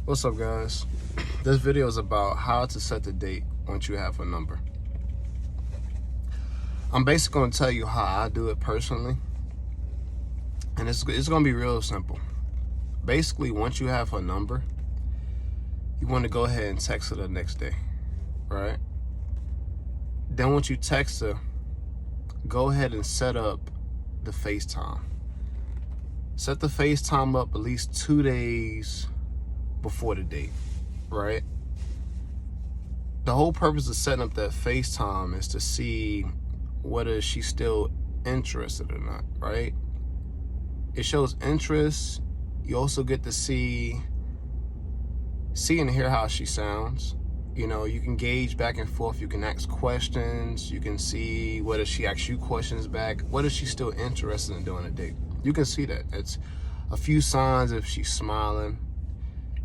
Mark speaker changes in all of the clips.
Speaker 1: What's up, guys? This video is about how to set the date once you have a number. I'm basically going to tell you how I do it personally, and it's going to be real simple. Basically, once you have a number, you want to go ahead and text her the next day, right? Then once you text her, go ahead and set up the FaceTime. Set the FaceTime up at least 2 days before the date, right? The whole purpose of setting up that FaceTime is to see whether she's still interested or not, right? It shows interest. You also get to see and hear how she sounds. You know, you can gauge back and forth. You can ask questions. You can see whether she asks you questions back. Whether she's still interested in doing a date. You can see that. It's a few signs if she's smiling,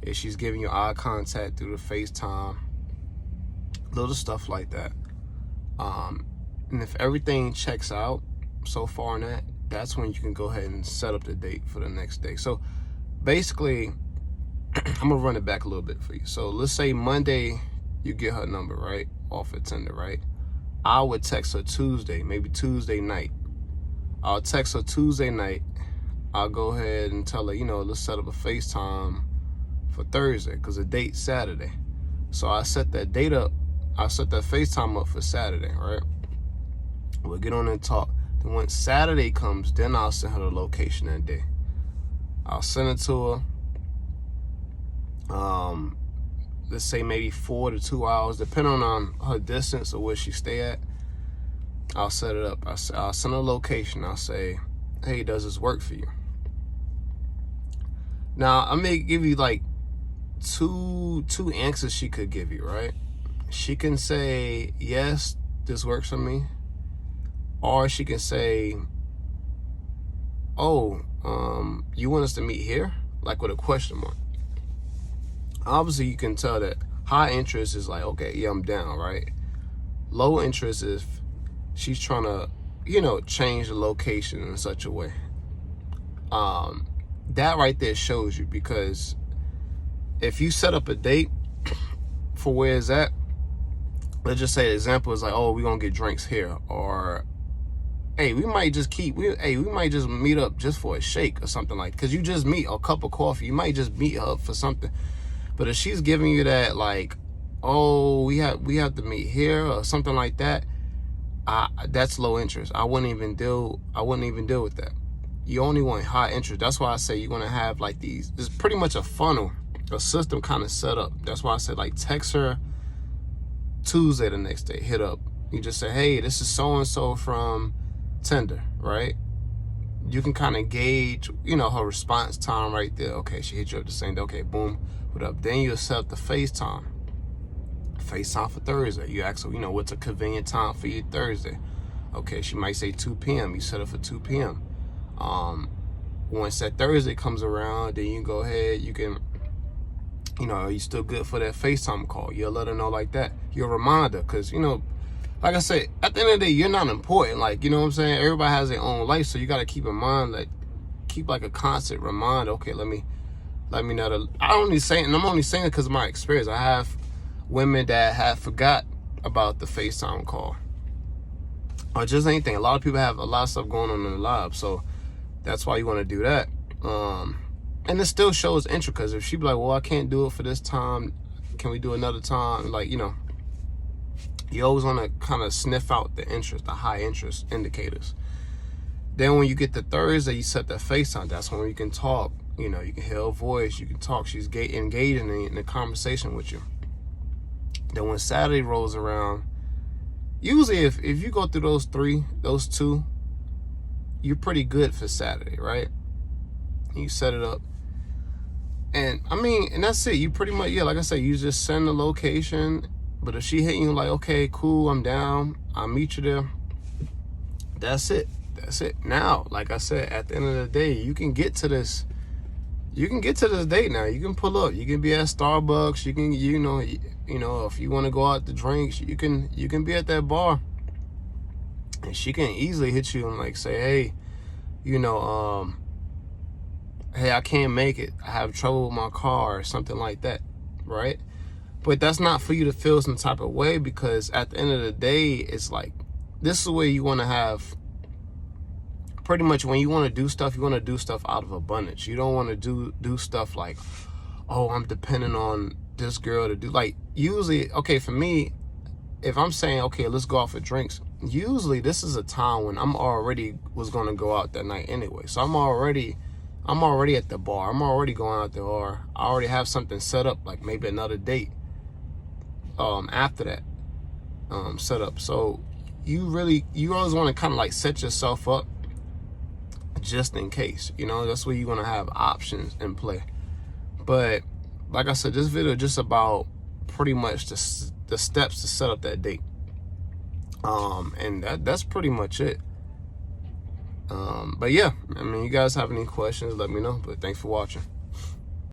Speaker 1: if she's giving you eye contact through the FaceTime, little stuff like that. And if everything checks out so far in that, that's when you can go ahead and set up the date for the next day. So basically, I'm gonna run it back a little bit for you. So let's say Monday you get her number, right, off of Tinder, right? I would text her Tuesday, maybe Tuesday night. I'll text her Tuesday night. I'll go ahead and tell her, you know, let's set up a FaceTime for Thursday because the date's Saturday. So I set that date up. I set that FaceTime up for Saturday, right? We'll get on and talk. Then when Saturday comes, then I'll send her the location that day. I'll send it to her. Let's say maybe 4 to 2 hours, depending on her distance or where she stay at. I'll set it up. I'll send her a location. I'll say, hey, does this work for you? Now, I may give you like two answers she could give you, right? She can say, yes, this works for me. Or she can say, oh, you want us to meet here? Like with a question mark. Obviously, you can tell that high interest is like, okay, yeah, I'm down, right? Low interest is she's trying to, you know, change the location in such a way. That right there shows you, because if you set up a date for where it's at, let's just say the example is like, oh, we're gonna get drinks here, or hey, we might just meet up just for a shake or something, like, because you just meet a cup of coffee, you might just meet her up for something. But if she's giving you that, like, oh, we have to meet here or something like that, that's low interest. I wouldn't even deal with that. You only want high interest. That's why I say you're gonna have like these. It's pretty much a funnel, a system kind of set up. That's why I said, like, text her Tuesday the next day. Hit up. You just say, hey, this is so and so from Tinder, right? You can kind of gauge, you know, her response time right there. Okay, she hit you up the same day. Okay, boom, what up? Then you set up the FaceTime for Thursday. You ask her, you know, what's a convenient time for you Thursday? Okay, she might say 2 p.m. You set up for 2 p.m. Once that Thursday comes around, then you go ahead, you can, you know, are you still good for that FaceTime call? You'll let her know like that. You'll remind her, because, you know, like I said, at the end of the day, you're not important. Like, you know what I'm saying? Everybody has their own life, so you got to keep in mind, like, keep like a constant reminder. Okay, let me know that. I'm only saying it because of my experience. I have women that have forgot about the FaceTime call, or just anything. A lot of people have a lot of stuff going on in their lives, so that's why you want to do that. And it still shows interest, because if she be like, well, I can't do it for this time, can we do another time? Like, you know, you always want to kind of sniff out the interest, the high interest indicators. Then when you get to Thursday, you set that FaceTime. That's when you can talk. You know, you can hear her voice. You can talk. She's engaging in the conversation with you. Then when Saturday rolls around, usually if you go through those two, you're pretty good for Saturday, right? You set it up. And I mean, and that's it. You pretty much, yeah, like I said, you just send the location. But if she hitting you like, okay, cool, I'm down, I'll meet you there, that's it. Now, like I said, at the end of the day, you can get to this date now. You can pull up. You can be at Starbucks. You can, you know, if you want to go out to drinks, you can be at that bar. And she can easily hit you and like say, hey, you know, hey, I can't make it, I have trouble with my car or something like that, right? But that's not for you to feel some type of way, because at the end of the day, it's like, this is where you want to have, pretty much when you want to do stuff, you want to do stuff out of abundance. You don't want to do stuff like, oh, I'm depending on this girl to do, like, usually, okay, for me, if I'm saying, okay, let's go out for drinks, usually this is a time when I'm already was going to go out that night anyway. So I'm already at the bar. I'm already going out there, or I already have something set up, like maybe another date after that set up. So you always want to kind of like set yourself up just in case, you know. That's where you're going to have options in play. But like I said, this video just about pretty much the steps to set up that date, and that's pretty much it. But yeah, I mean, you guys have any questions, let me know. But thanks for watching.